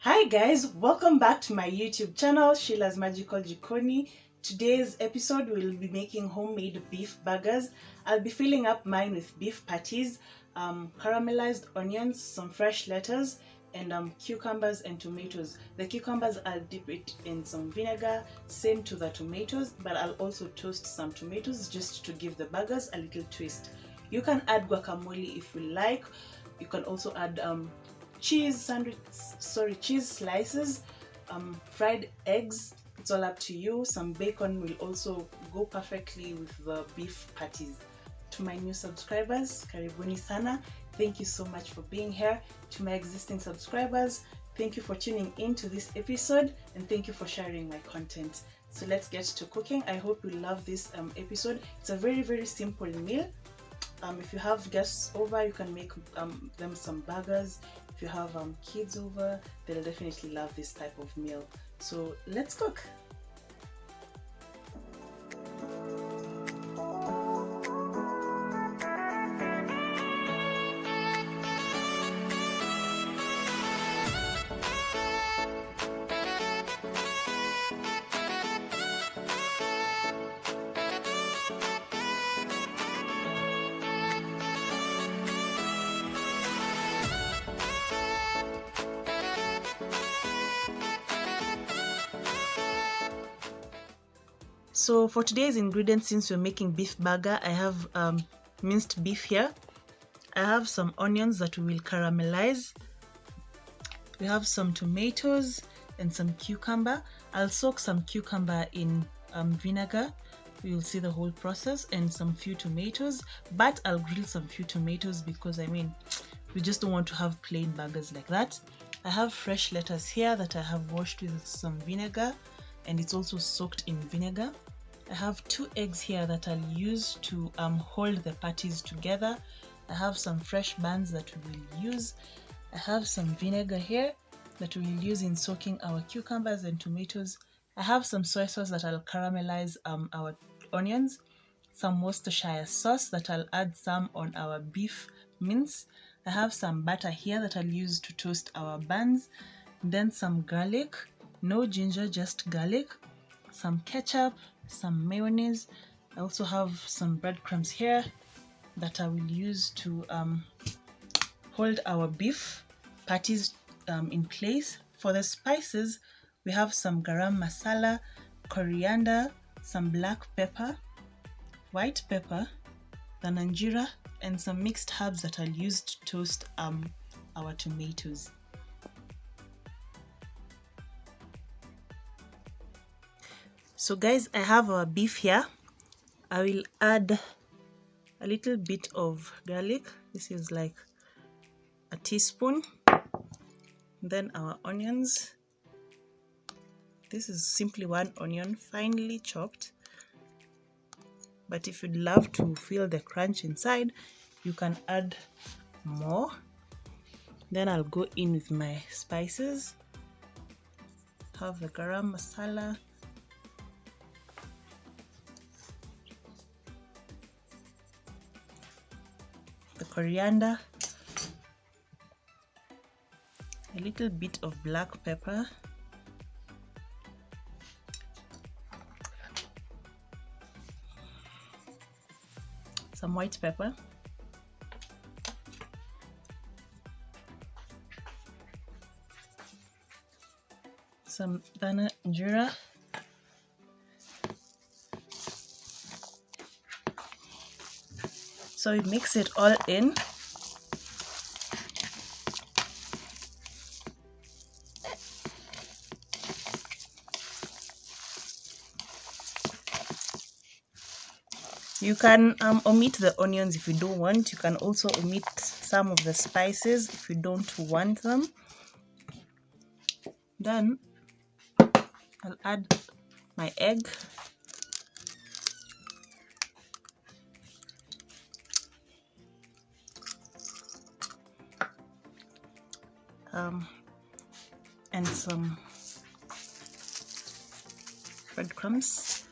Hi guys, welcome back to my YouTube channel, Sheila's Magical Jikoni. Today's episode we'll be making homemade beef burgers. I'll be filling up mine with beef patties, caramelized onions, some fresh lettuce, and cucumbers and tomatoes. The cucumbers I'll dip it in some vinegar, same to the tomatoes, but I'll also toast some tomatoes just to give the burgers a little twist. You can add guacamole if you like. You can also add cheese slices, fried eggs. It's all up to you. Some bacon will also go perfectly with the beef patties. To my new subscribers, karibuni sana. Thank you so much for being here. To my existing subscribers, thank you for tuning in to this episode, and thank you for sharing my content. So let's get to cooking. I hope you love this episode. It's a very simple meal. If you have guests over, you can make them some burgers. If you have kids over, they'll definitely love this type of meal. So let's cook. So for today's ingredients, since we're making beef burger, I have minced beef here. I have some onions that we will caramelize. We have some tomatoes and some cucumber. I'll soak some cucumber in vinegar. We will see the whole process, and some few tomatoes, but I'll grill some few tomatoes because we just don't want to have plain burgers like that. I have fresh lettuce here that I have washed with some vinegar, and it's also soaked in vinegar. I have 2 eggs here that I'll use to hold the patties together. I have some fresh buns that we will use. I have some vinegar here that we will use in soaking our cucumbers and tomatoes. I have some soy sauce that I'll caramelize our onions. Some Worcestershire sauce that I'll add some on our beef mince. I have some butter here that I'll use to toast our buns. Then some garlic. No ginger, just garlic. Some ketchup, some mayonnaise. I also have some breadcrumbs here that I will use to hold our beef patties in place. For the spices, we have some Garam Masala, Coriander, some black pepper, white pepper, Dhana Jeera, and some mixed herbs that I'll use to toast our tomatoes. So guys, I have our beef here. I will add a little bit of garlic. This is like a teaspoon. Then our onions. This is simply 1 onion, finely chopped. But if you'd love to feel the crunch inside, you can add more. Then I'll go in with my spices. Have the Garam Masala. The coriander, a little bit of black pepper, some white pepper, some Dhana Jeera, so we mix it all in. You can omit the onions if you don't want. You can also omit some of the spices if you don't want them. Then I'll add my egg. And some breadcrumbs.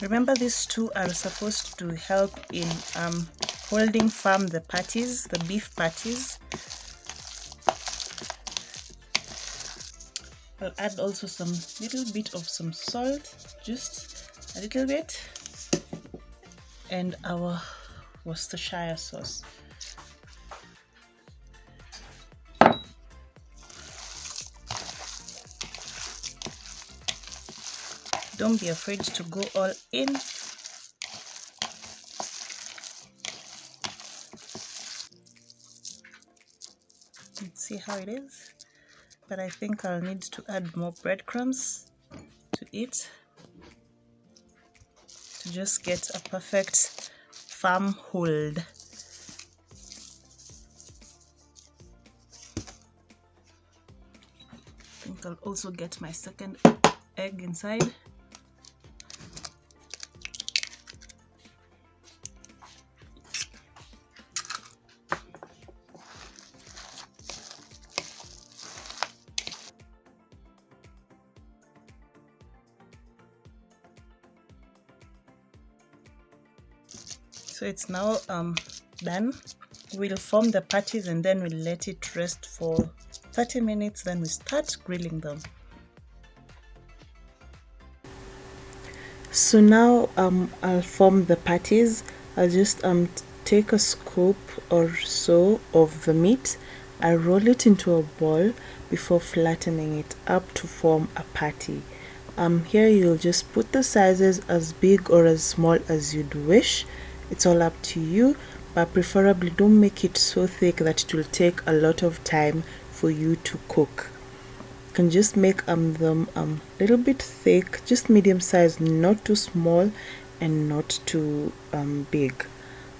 Remember, these two are supposed to help in holding firm the patties, the beef patties. I'll add also some little bit of some salt, just a little bit, and our Worcestershire sauce. Don't be afraid to go all in. Let's see how it is. But I think I'll need to add more breadcrumbs to it to just get a perfect firm hold. I think I'll also get my second egg inside. So it's now done. We'll form the patties and then we'll let it rest for 30 minutes, then we start grilling them. So now I'll form the patties. I'll just take a scoop or so of the meat. I roll it into a ball before flattening it up to form a patty. Here you'll just put the sizes as big or as small as you'd wish. It's all up to you, but preferably don't make it so thick that it will take a lot of time for you to cook. You can just make them a little bit thick, just medium size, not too small and not too big.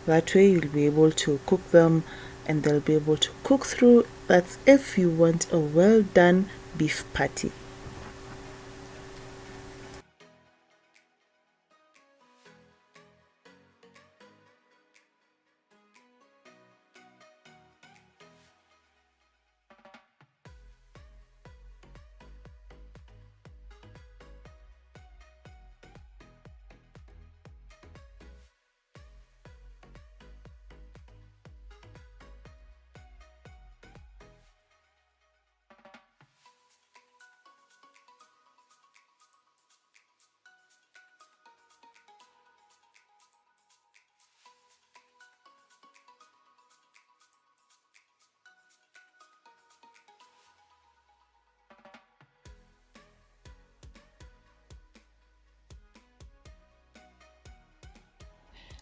That way you'll be able to cook them and they'll be able to cook through. That's if you want a well done beef patty.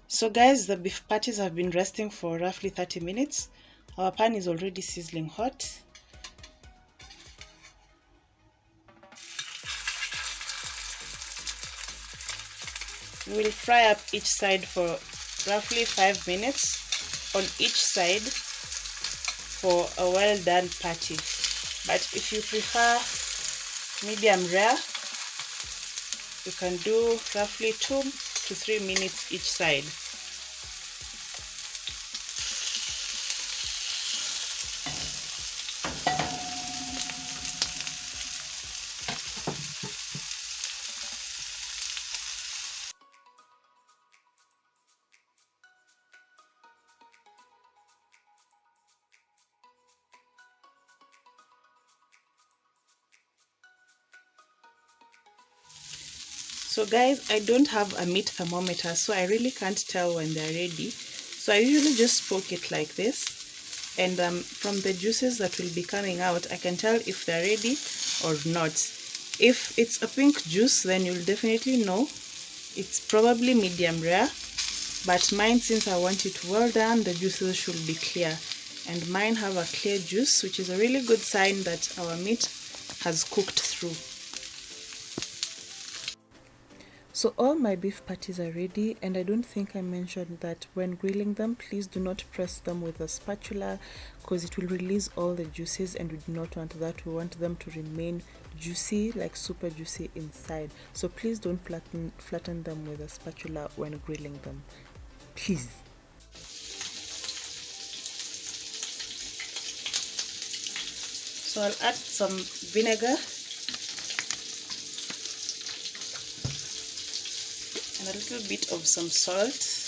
So guys, the beef patties have been resting for roughly 30 minutes. Our pan is already sizzling hot. We'll fry up each side for roughly 5 minutes on each side for a well done patty. But if you prefer medium rare, you can do roughly 2 to 3 minutes each side. So guys, I don't have a meat thermometer, so I really can't tell when they're ready. So I usually just poke it like this, and from the juices that will be coming out, I can tell if they're ready or not. If it's a pink juice, then you'll definitely know it's probably medium rare. But mine, since I want it well done, the juices should be clear. And mine have a clear juice, which is a really good sign that our meat has cooked through. So all my beef patties are ready, and I don't think I mentioned that when grilling them, please do not press them with a spatula because it will release all the juices, and we do not want that. We want them to remain juicy, like super juicy inside. So please don't flatten them with a spatula when grilling them, please. So I'll add some vinegar. and a little bit of some salt.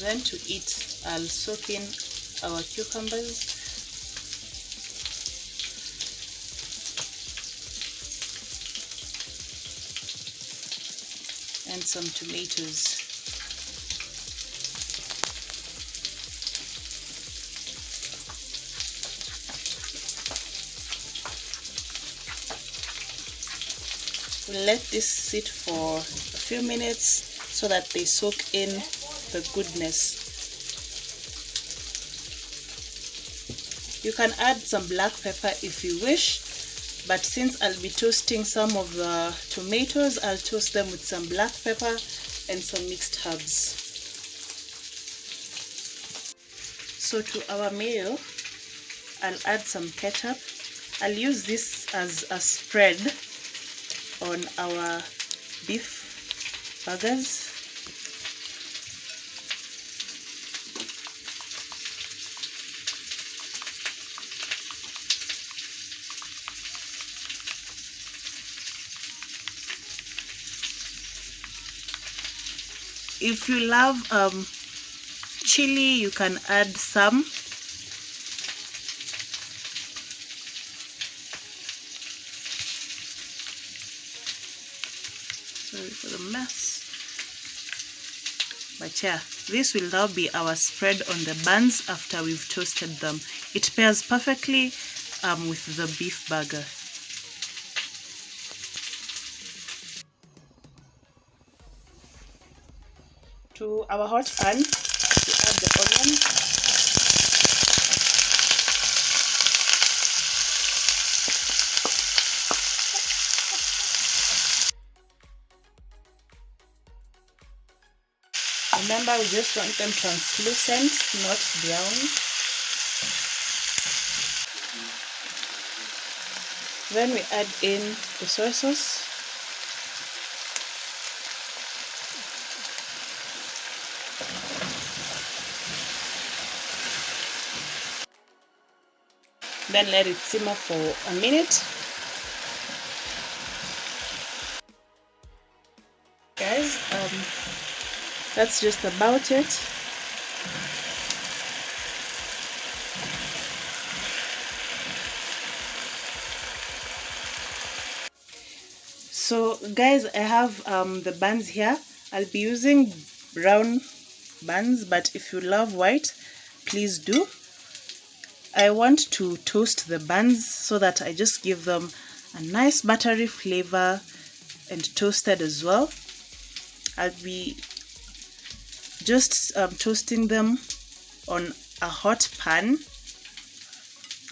Then to eat, I'll soak in our cucumbers. And some tomatoes. We'll let this sit for a few minutes so that they soak in the goodness. You can add some black pepper if you wish, but since I'll be toasting some of the tomatoes, I'll toast them with some black pepper and some mixed herbs. So to our mayo, I'll add some ketchup. I'll use this as a spread on our beef burgers. If you love chili, you can add some. Sorry for the mess. But yeah, this will now be our spread on the buns after we've toasted them. It pairs perfectly with the beef burger. To our hot pan, we add the onions. Remember, we just want them translucent, not brown. Then we add in the soy sauce. Then let it simmer for a minute. Guys, that's just about it. So guys, I have the buns here. I'll be using brown buns, but if you love white, please do. I want to toast the buns so that I just give them a nice buttery flavor and toasted as well. I'll be just toasting them on a hot pan.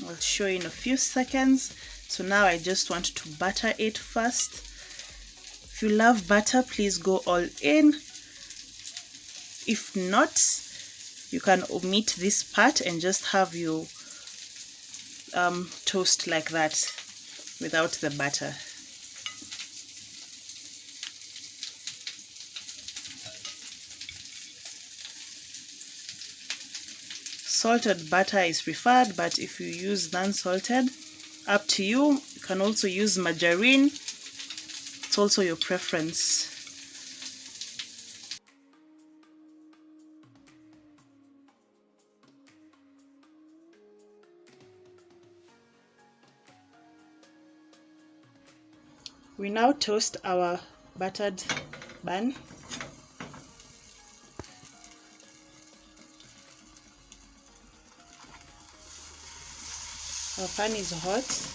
I'll show you in a few seconds. So now I just want to butter it first. If you love butter, please go all in. If not, you can omit this part and just have your toast like that without the butter. Salted butter is preferred, but if you use non-salted, up to you. You can also use margarine. It's also your preference. We now toast our buttered bun. Our pan is hot.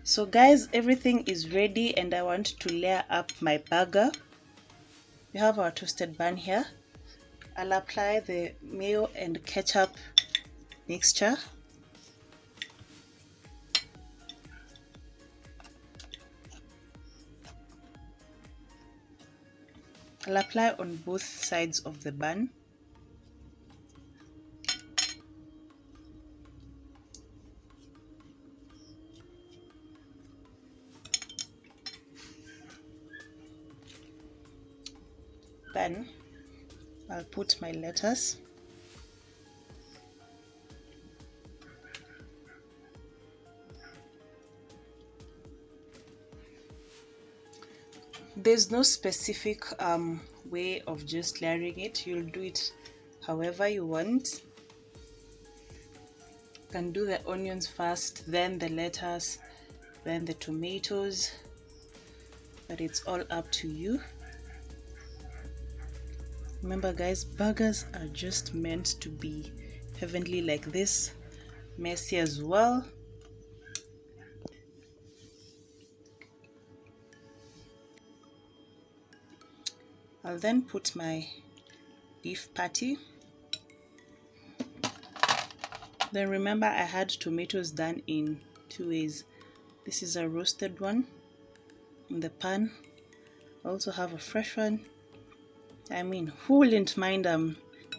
So guys, everything is ready and I want to layer up my burger. We have our toasted bun here. I'll apply the mayo and ketchup mixture. I'll apply on both sides of the bun. Then I'll put my lettuce. There's no specific way of just layering it. You'll do it however you want. You can do the onions first, then the lettuce, then the tomatoes, but it's all up to you. Remember guys, burgers are just meant to be heavenly like this, messy as well. I'll then put my beef patty. Then remember I had tomatoes done in two ways. This is a roasted one in the pan. I also have a fresh one. I mean, who wouldn't mind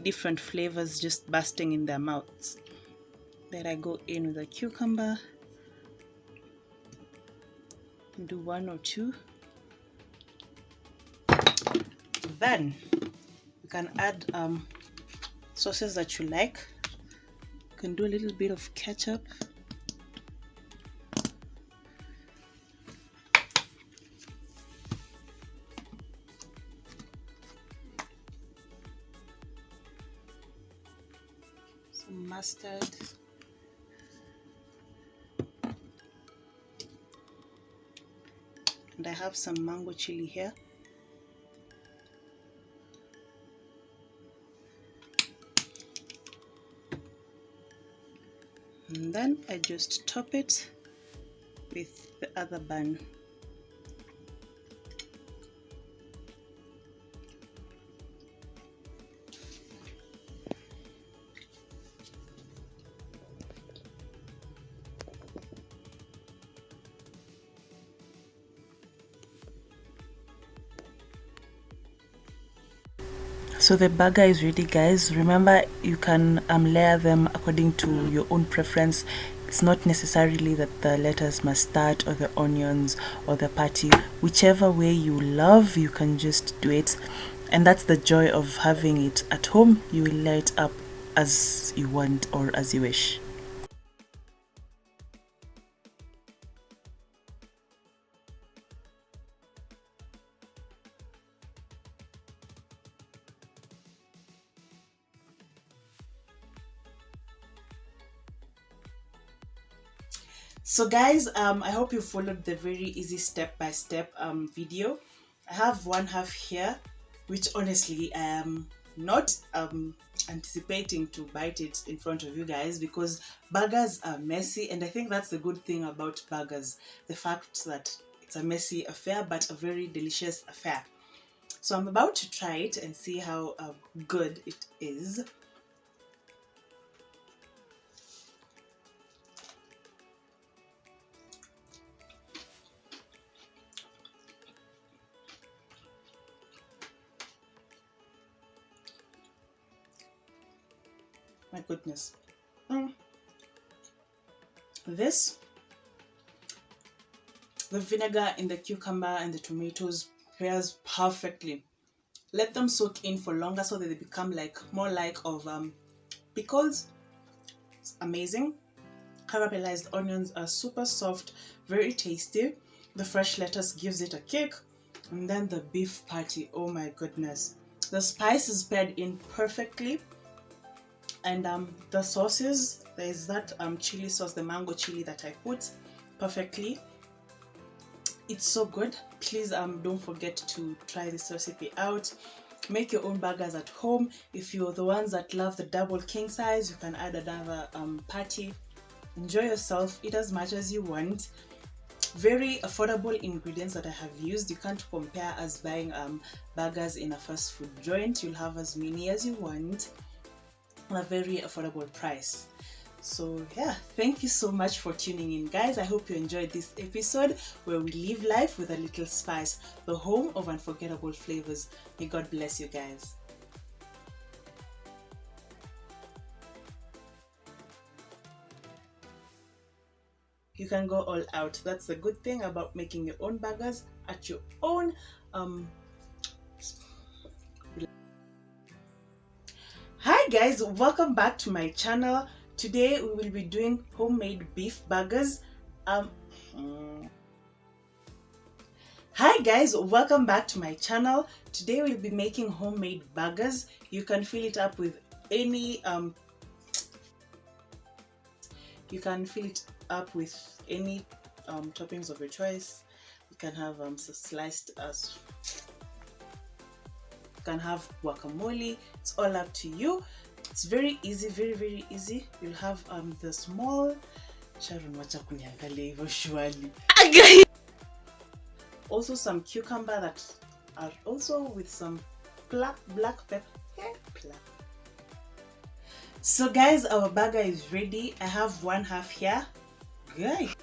different flavors just bursting in their mouths? Then I go in with a cucumber. Do one or two. Then you can add sauces that you like. You can do a little bit of ketchup. Some mustard. And I have some mango chili here. And then I just top it with the other bun. So the burger is ready guys. Remember you can layer them according to your own preference. It's not necessarily that the lettuce must start or the onions or the patty. Whichever way you love, you can just do it. And that's the joy of having it at home. You will layer it up as you want or as you wish. So guys, I hope you followed the very easy step-by-step video. I have one half here, which honestly I am not anticipating to bite it in front of you guys because burgers are messy, and I think that's the good thing about burgers, the fact that it's a messy affair but a very delicious affair. So I'm about to try it and see how good it is. My goodness. The vinegar in the cucumber and the tomatoes pairs perfectly. Let them soak in for longer so that they become more like of pickles. It's amazing. Caramelized onions are super soft, very tasty. The fresh lettuce gives it a kick. And then the beef patty, oh my goodness. The spice is paired in perfectly. And the sauces, there's that chili sauce, the mango chili that I put perfectly. It's so good. Please don't forget to try this recipe out. Make your own burgers at home. If you're the ones that love the double king size, you can add another patty. Enjoy yourself, eat as much as you want. Very affordable ingredients that I have used. You can't compare as buying burgers in a fast food joint. You'll have as many as you want at a very affordable price. So yeah, thank you so much for tuning in, guys. I hope you enjoyed this episode where we live life with a little spice, the home of unforgettable flavors. May God bless you guys. You can go all out. That's the good thing about making your own burgers at your own Hi guys, welcome back to my channel. Today we will be doing homemade beef burgers. Hi guys, welcome back to my channel. Today we'll be making homemade burgers. You can fill it up with any toppings of your choice. You can have sliced as you can have guacamole. It's all up to you. It's very easy, very easy. You'll have the small Sharon, wacha kuniangalia hivyo shwali. Also some cucumber that are also with some black pepper. So guys, our burger is ready. I have one half here. Guys,